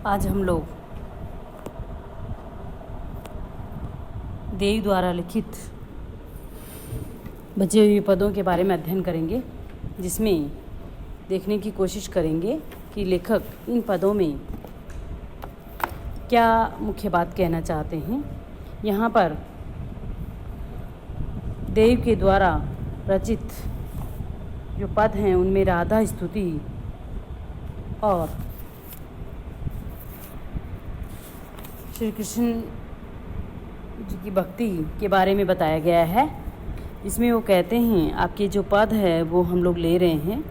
आज हम लोग देव द्वारा लिखित बचे हुए पदों के बारे में अध्ययन करेंगे, जिसमें देखने की कोशिश करेंगे कि लेखक इन पदों में क्या मुख्य बात कहना चाहते हैं। यहाँ पर देव के द्वारा रचित जो पद हैं उनमें राधा स्तुति और श्री कृष्ण जी की भक्ति के बारे में बताया गया है। इसमें वो कहते हैं, आपके जो पद है वो हम लोग ले रहे हैं,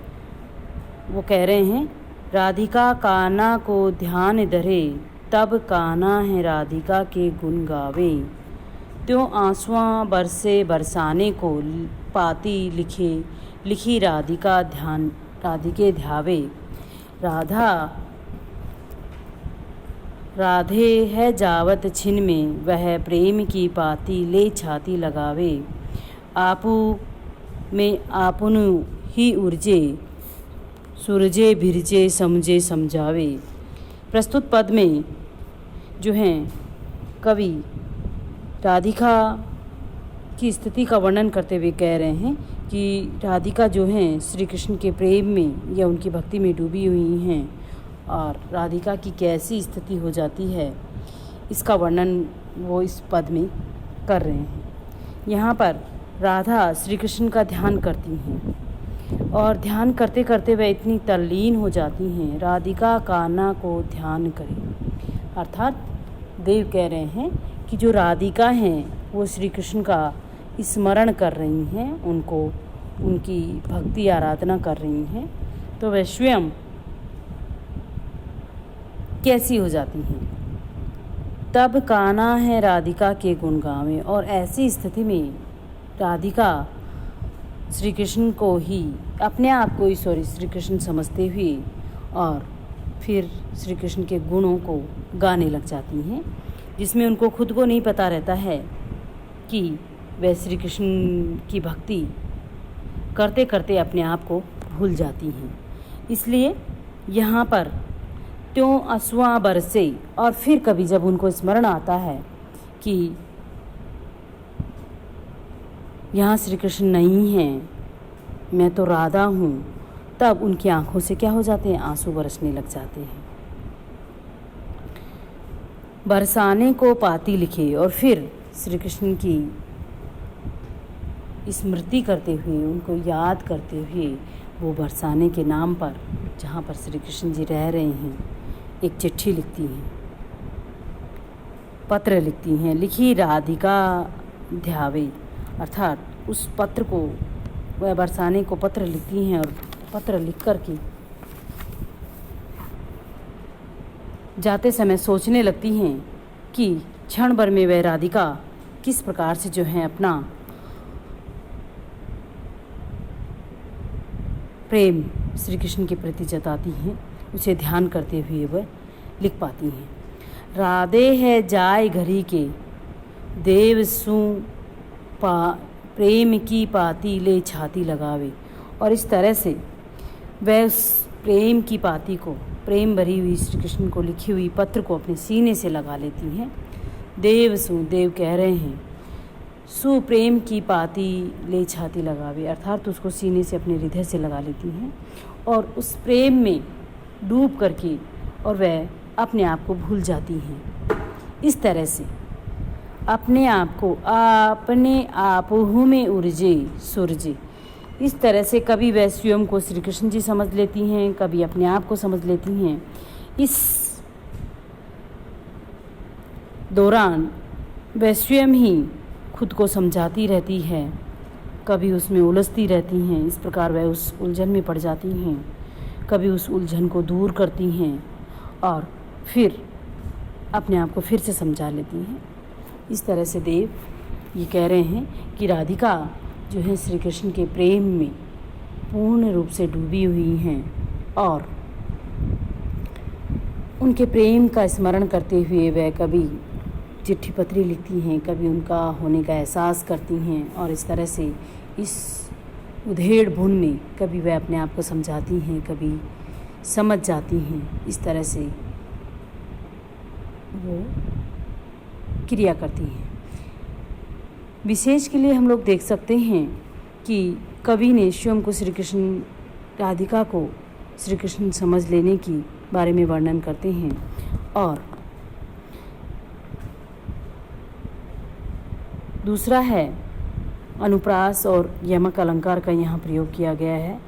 वो कह रहे हैं, राधिका कान्हा को ध्यान धरे, तब कान्हा है राधिका के गुण गावे। त्यों आंसुआं बरसे बरसाने को, पाती लिखे लिखी राधिका ध्यान राधिके ध्यावे। राधे है जावत छिन में, वह प्रेम की पाती ले छाती लगावे। आपू में आपुनु ही उर्जे, सूरजे भिरजे समझे समझावे। प्रस्तुत पद में जो हैं कवि राधिका की स्थिति का वर्णन करते हुए कह रहे हैं कि राधिका जो हैं श्री कृष्ण के प्रेम में या उनकी भक्ति में डूबी हुई हैं और राधिका की कैसी स्थिति हो जाती है, इसका वर्णन वो इस पद में कर रहे हैं। यहाँ पर राधा श्री कृष्ण का ध्यान करती हैं और ध्यान करते करते वह इतनी तल्लीन हो जाती हैं, राधिका कान्हा को ध्यान करें। अर्थात देव कह रहे हैं कि जो राधिका हैं वो श्री कृष्ण का स्मरण कर रही हैं, उनको उनकी भक्ति आराधना कर रही हैं, तो वह स्वयं कैसी हो जाती हैं। तब कान्हा है राधिका के गुण गावे। और ऐसी स्थिति में राधिका श्री कृष्ण को ही अपने आप को श्री कृष्ण समझते हुए और फिर श्री कृष्ण के गुणों को गाने लग जाती हैं, जिसमें उनको खुद को नहीं पता रहता है कि वह श्री कृष्ण की भक्ति करते करते अपने आप को भूल जाती हैं। इसलिए यहाँ पर त्यों आंसुआं बरसे, और फिर कभी जब उनको स्मरण आता है कि यहाँ श्री कृष्ण नहीं हैं, मैं तो राधा हूँ, तब उनकी आंखों से क्या हो जाते हैं, आंसू बरसने लग जाते हैं। बरसाने को पाती लिखे, और फिर श्री कृष्ण की स्मृति करते हुए, उनको याद करते हुए वो बरसाने के नाम पर, जहाँ पर श्री कृष्ण जी रह रहे हैं, एक चिट्ठी लिखती हैं, पत्र लिखती हैं, लिखी राधिका ध्यावे। अर्थात उस पत्र को, वह बरसाने को पत्र लिखती हैं और पत्र लिख कर के जाते समय सोचने लगती हैं कि क्षण भर में वह राधिका किस प्रकार से जो है अपना प्रेम श्री कृष्ण के प्रति जताती हैं, उसे ध्यान करते हुए वह लिख पाती हैं। राधे है जाय घरी के, देव सु प्रेम की पाती ले छाती लगावे। और इस तरह से वह उस प्रेम की पाती को, प्रेम भरी हुई श्री कृष्ण को लिखी हुई पत्र को अपने सीने से लगा लेती हैं। देव कह रहे हैं, सुप्रेम की पाती ले छाती लगावे। अर्थात उसको सीने से अपने हृदय से लगा लेती हैं और उस प्रेम में डूब करके और वह अपने आप को भूल जाती हैं। इस तरह से अपने आप को अपने आपहु में उर्जे सुरजे, इस तरह से कभी वह स्वयं को श्री कृष्ण जी समझ लेती हैं, कभी अपने आप को समझ लेती हैं। इस दौरान वह स्वयं ही खुद को समझाती रहती है, कभी उसमें उलझती रहती हैं। इस प्रकार वह उस उलझन में पड़ जाती हैं, कभी उस उलझन को दूर करती हैं और फिर अपने आप को फिर से समझा लेती हैं। इस तरह से देव ये कह रहे हैं कि राधिका जो है श्री कृष्ण के प्रेम में पूर्ण रूप से डूबी हुई हैं और उनके प्रेम का स्मरण करते हुए वह कभी चिट्ठी पत्री लिखती हैं, कभी उनका होने का एहसास करती हैं और इस तरह से इस उधेड़ बुन में कभी वह अपने आप को समझाती हैं, कभी समझ जाती हैं। इस तरह से वो क्रिया करती हैं। विशेष के लिए हम लोग देख सकते हैं कि कवि ने स्वयं को श्री कृष्ण, राधिका को श्री कृष्ण समझ लेने की बारे में वर्णन करते हैं। और दूसरा है अनुप्रास और यमक अलंकार का यहाँ प्रयोग किया गया है।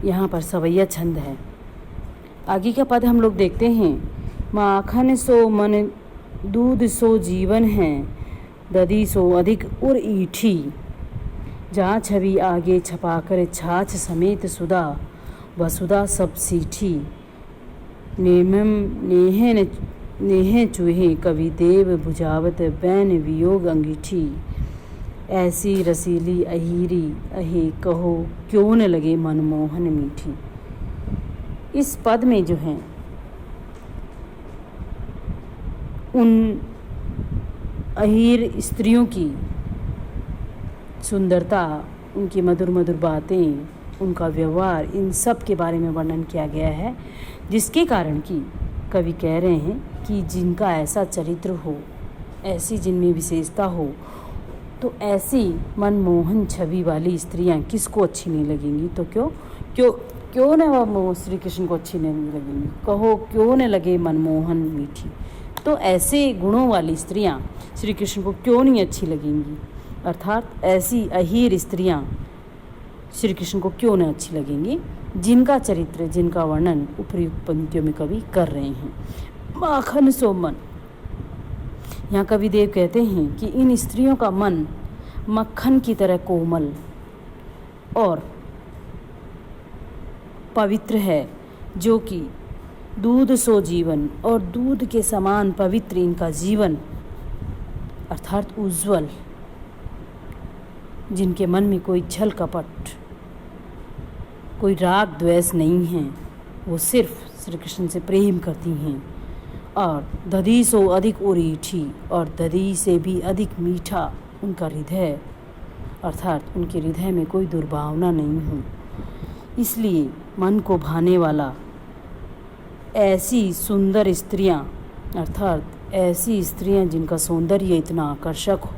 यहाँ पर सवैया छंद है। आगे का पद हम लोग देखते हैं। माखन सो मन दूध सो जीवन है, दधी सो अधिक उर ईठी, जहाँ छवि आगे छपाकर छाछ समेत सुधा, वसुधा सब सीठी, नेह चूहे कवि देव बुझावत बैन वियोग अंगीठी, ऐसी रसीली अहीरी अहे कहो क्यों न लगे मनमोहन मीठी। इस पद में जो है उन अहीर स्त्रियों की सुंदरता, उनकी मधुर मधुर बातें, उनका व्यवहार, इन सब के बारे में वर्णन किया गया है, जिसके कारण कि कवि कह रहे हैं कि जिनका ऐसा चरित्र हो, ऐसी जिनमें विशेषता हो, तो ऐसी मनमोहन छवि वाली स्त्रियां किसको अच्छी नहीं लगेंगी। तो क्यों न वह श्री कृष्ण को अच्छी नहीं लगेंगी, कहो क्यों न लगे मनमोहन मीठी। तो ऐसे गुणों वाली स्त्रियां श्री कृष्ण को क्यों नहीं अच्छी लगेंगी, अर्थात ऐसी अहीर स्त्रियां श्री कृष्ण को क्यों न अच्छी लगेंगी, जिनका चरित्र, जिनका वर्णन उपर्युक्त पंक्तियों में कवि कर रहे हैं। माखन सो मन, यहाँ कविदेव कहते हैं कि इन स्त्रियों का मन मक्खन की तरह कोमल और पवित्र है, जो कि दूध सो जीवन, और दूध के समान पवित्र इनका जीवन अर्थात उज्ज्वल, जिनके मन में कोई छल कपट, कोई राग द्वेष नहीं है, वो सिर्फ श्री कृष्ण से प्रेम करती हैं। और दधी सो अधिक उरीठी, और दधी से भी अधिक मीठा उनका हृदय, अर्थात उनके हृदय में कोई दुर्भावना नहीं हो। इसलिए मन को भाने वाला ऐसी सुंदर स्त्रियां, अर्थात ऐसी स्त्रियां जिनका सौंदर्य इतना आकर्षक हो,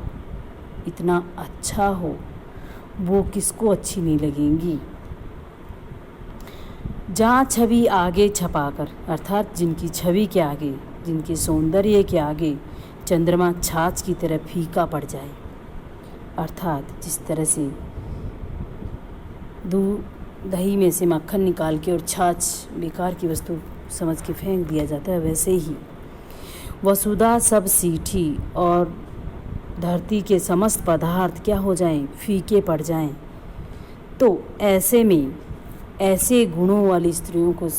इतना अच्छा हो, वो किसको अच्छी नहीं लगेंगी। जहाँ छवि आगे छपाकर, अर्थात जिनकी छवि के आगे, जिनके सौंदर्य के आगे चंद्रमा छाछ की तरह फीका पड़ जाए, अर्थात जिस तरह से दही में से मक्खन निकाल के और छाछ बेकार की वस्तु समझ के फेंक दिया जाता है, वैसे ही वसुधा सब सीठी, और धरती के समस्त पदार्थ क्या हो जाएं, फीके पड़ जाएं। तो ऐसे में ऐसे गुणों वाली स्त्रियों को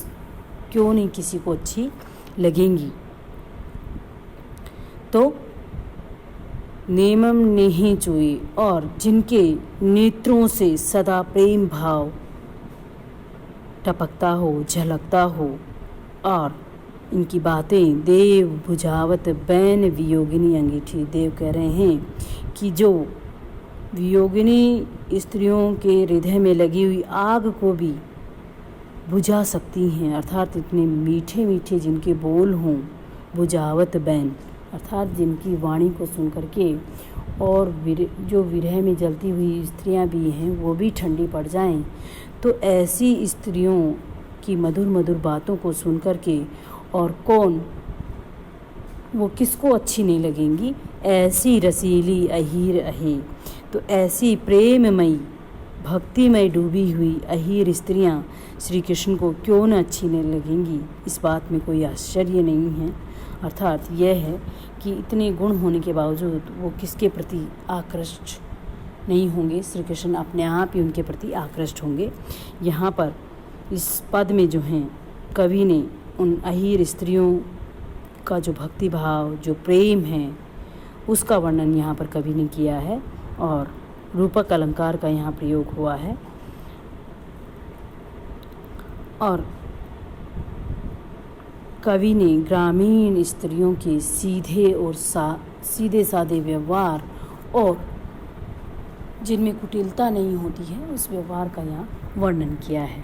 क्यों नहीं किसी को अच्छी लगेंगी। तो नेमम नेहे चुए, और जिनके नेत्रों से सदा प्रेम भाव टपकता हो, झलकता हो, और इनकी बातें देव बुझावत बैन वियोगिनी अंगीठी। देव कह रहे हैं कि जो वियोगिनी स्त्रियों के हृदय में लगी हुई आग को भी बुझा सकती हैं, अर्थात इतने मीठे मीठे जिनके बोल हों, बुझावत बैन, अर्थात जिनकी वाणी को सुन करके और जो विरह में जलती हुई स्त्रियां भी हैं वो भी ठंडी पड़ जाएं। तो ऐसी स्त्रियों की मधुर मधुर बातों को सुन करके और कौन, वो किसको अच्छी नहीं लगेंगी। ऐसी रसीली अहीर अहे, तो ऐसी प्रेममयी भक्तिमय डूबी हुई अहीर स्त्रियां श्री कृष्ण को क्यों न अच्छी नहीं लगेंगी। इस बात में कोई आश्चर्य नहीं है। अर्थात यह है कि इतने गुण होने के बावजूद वो किसके प्रति आकृष्ट नहीं होंगे, श्री कृष्ण अपने आप ही उनके प्रति आकृष्ट होंगे। यहाँ पर इस पद में जो हैं कवि ने उन अहीर स्त्रियों का जो भक्ति भाव, जो प्रेम है, उसका वर्णन यहाँ पर कवि ने किया है और रूपक अलंकार का यहाँ प्रयोग हुआ है। और कवि ने ग्रामीण स्त्रियों के सीधे और सीधे साधे व्यवहार और जिनमें कुटिलता नहीं होती है, उस व्यवहार का यहाँ वर्णन किया है।